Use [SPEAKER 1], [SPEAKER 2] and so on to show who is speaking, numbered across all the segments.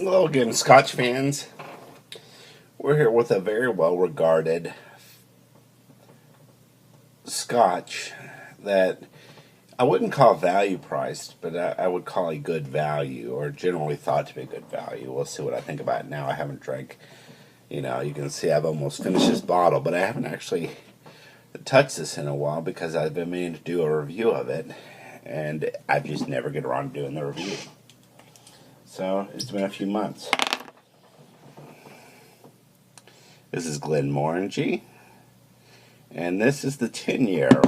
[SPEAKER 1] Hello again, Scotch fans. We're here with a very well regarded Scotch that I wouldn't call value priced, but I would call a good value, or generally thought to be a good value. We'll see what I think about it now. I haven't drank, you can see I've almost finished this bottle, but I haven't actually touched this in a while because I've been meaning to do a review of it, and I just never get around to doing the review. So it's been a few months. This is Glenmorangie, and this is the 10-year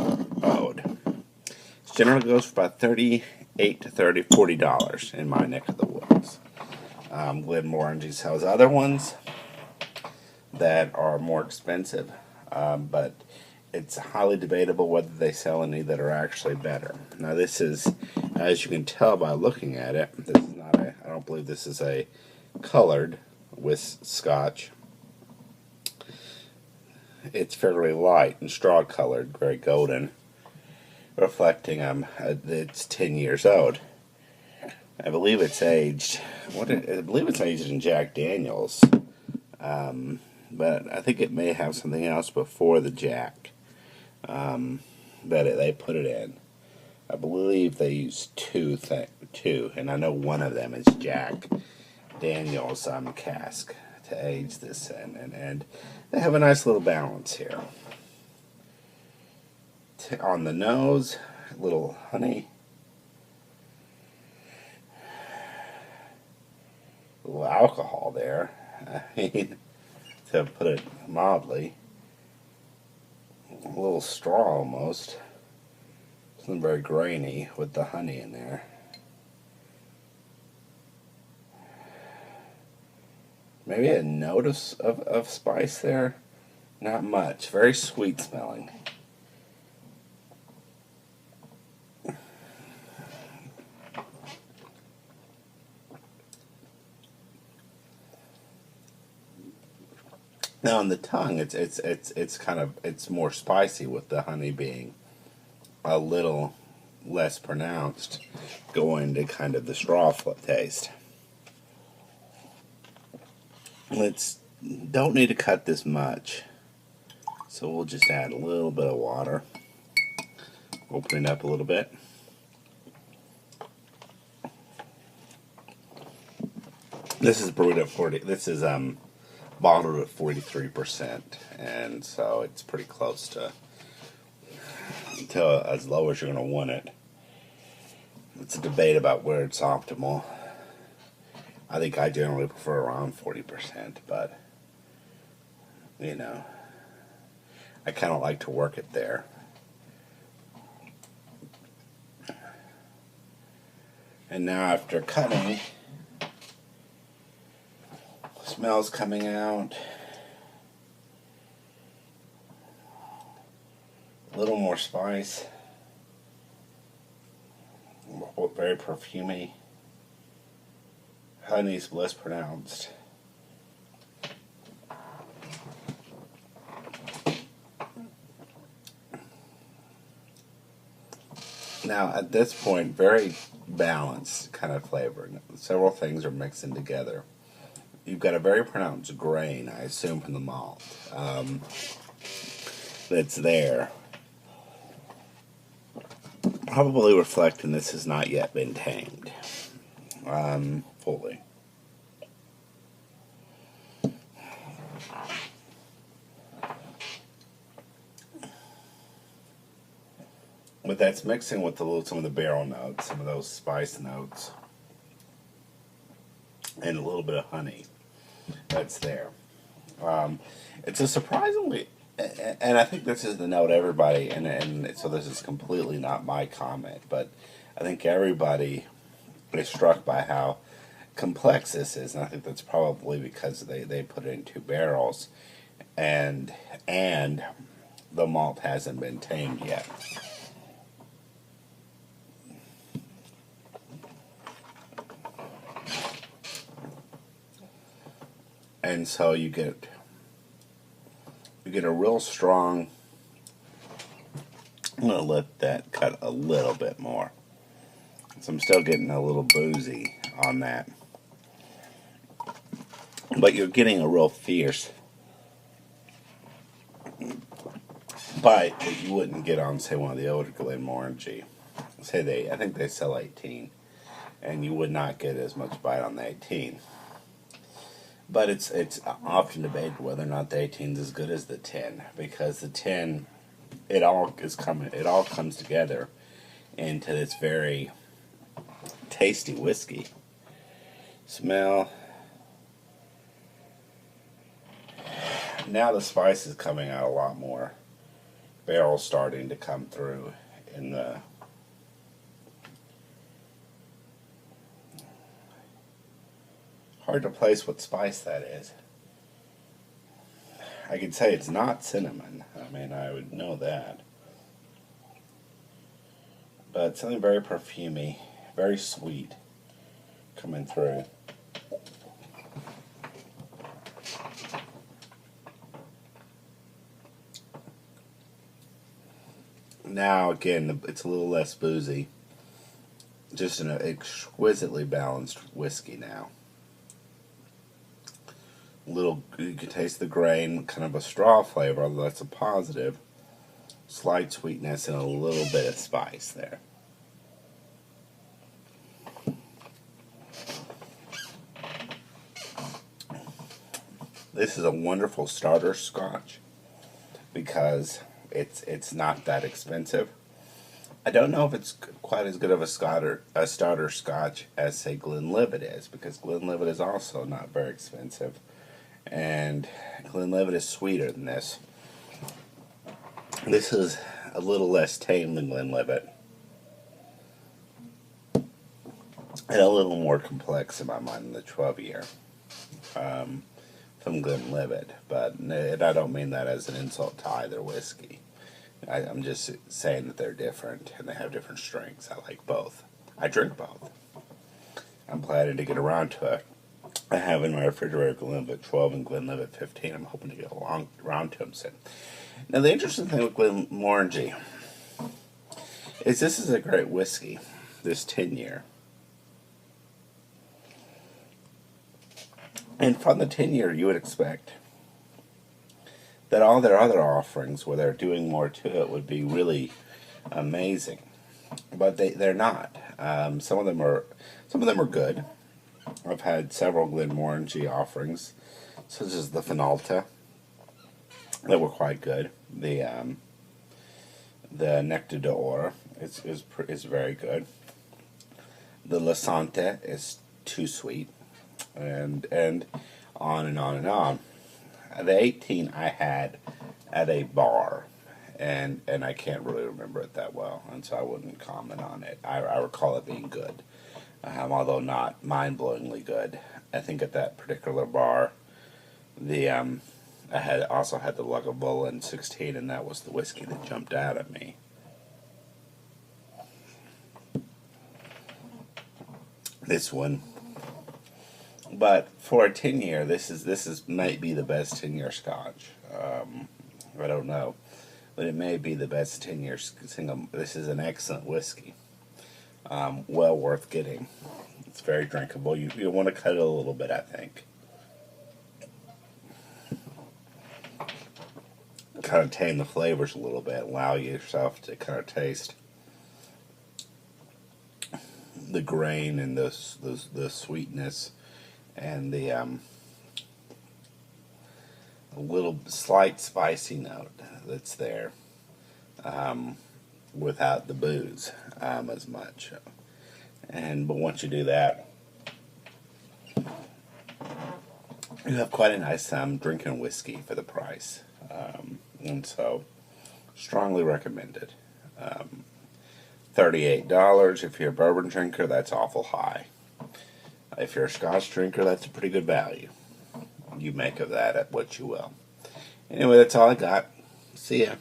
[SPEAKER 1] old. It generally goes for about $38 to $40 in my neck of the woods. Glenmorangie sells other ones that are more expensive, but it's highly debatable whether they sell any that are actually better. Now this is, as you can tell by looking at it, this is not a, I don't believe this is a colored with Scotch. It's fairly light and straw colored, very golden, reflecting it's 10 years old. I believe it's aged. I believe it's aged in Jack Daniels, but I think it may have something else before the Jack that they put it in. I believe they use two, and I know one of them is Jack Daniels cask to age this in, and they have a nice little balance here. On the nose, a little honey, a little alcohol there. I mean, to put it mildly, a little straw almost. Something very grainy with the honey in there. Maybe a note of spice there. Not much. Very sweet smelling. Now on the tongue, it's more spicy, with the honey being a little less pronounced, going to kind of the straw taste. Don't need to cut this much, so we'll just add a little bit of water. Open it up a little bit. This is brewed at 40. This is bottled at 43%, and so it's pretty close to as low as you're going to want it. It's a debate about where it's optimal. I think I generally prefer around 40%, but I kind of like to work it there. And now after cutting, smells coming out. A little more spice. Very perfumey. Honey's less pronounced. Now at this point, very balanced kind of flavor. Several things are mixing together. You've got a very pronounced grain, I assume, from the malt that's there. Probably reflecting this has not yet been tamed fully. But that's mixing with some of the barrel notes, some of those spice notes, and a little bit of honey that's there. It's a surprisingly, and I think this is the note everybody, and so this is completely not my comment, but I think everybody is struck by how complex this is, and I think that's probably because they put it in two barrels, and the malt hasn't been tamed yet. And so you get a real strong. I'm going to let that cut a little bit more. So I'm still getting a little boozy on that. but you're getting a real fierce bite that you wouldn't get on, say, one of the older Glenmorangie. I think they sell 18, and you would not get as much bite on the 18. But it's often debated whether or not the 18 is as good as the 10, because the 10, it all comes together into this very tasty whiskey. Smell. Now the spice is coming out a lot more. Barrel's starting to come through in the hard to place what spice that is. I could say it's not cinnamon. I mean, I would know that. But something very perfumey, very sweet coming through. Now, again, it's a little less boozy. Just an exquisitely balanced whiskey now. You can taste the grain, kind of a straw flavor, although that's a positive. Slight sweetness and a little bit of spice there. This is a wonderful starter scotch because it's not that expensive. I don't know if it's quite as good of a starter scotch as, say, Glenlivet is, because Glenlivet is also not very expensive. And Glenlivet is sweeter than this. This is a little less tame than Glenlivet. And a little more complex in my mind than the 12-year from Glenlivet. But I don't mean that as an insult to either whiskey. I'm just saying that they're different and they have different strengths. I like both. I drink both. I'm planning to get around to it. I have in my refrigerator Glenlivet 12 and Glenlivet 15. I'm hoping to get around to them soon. Now, the interesting thing with Glenmorangie is this is a great whiskey, this 10-year. And from the 10-year, you would expect that all their other offerings, where they're doing more to it, would be really amazing. But they're not. Some of them are good. I've had several Glenmorangie offerings, such as the Finalta, that were quite good. The Nectar d'Or is very good. The Lasante is too sweet, and on and on and on. The 18 I had at a bar, and I can't really remember it that well, and so I wouldn't comment on it. I recall it being good. Although not mind-blowingly good. I think at that particular bar, I also had the Lagavulin 16, and that was the whiskey that jumped out at me. This one, but for a 10-year, this might be the best 10-year Scotch. I don't know, but it may be the best 10-year single. This is an excellent whiskey. Well worth getting. It's very drinkable. You want to cut it a little bit, I think. Kind of tame the flavors a little bit. Allow yourself to kind of taste the grain and the sweetness and the a little slight spicy note that's there. Without the booze as much. But once you do that, you have quite a nice drinking whiskey for the price. And so, strongly recommended. $38. If you're a bourbon drinker, that's awful high. If you're a Scotch drinker, that's a pretty good value. You make of that what you will. Anyway, that's all I got. See ya.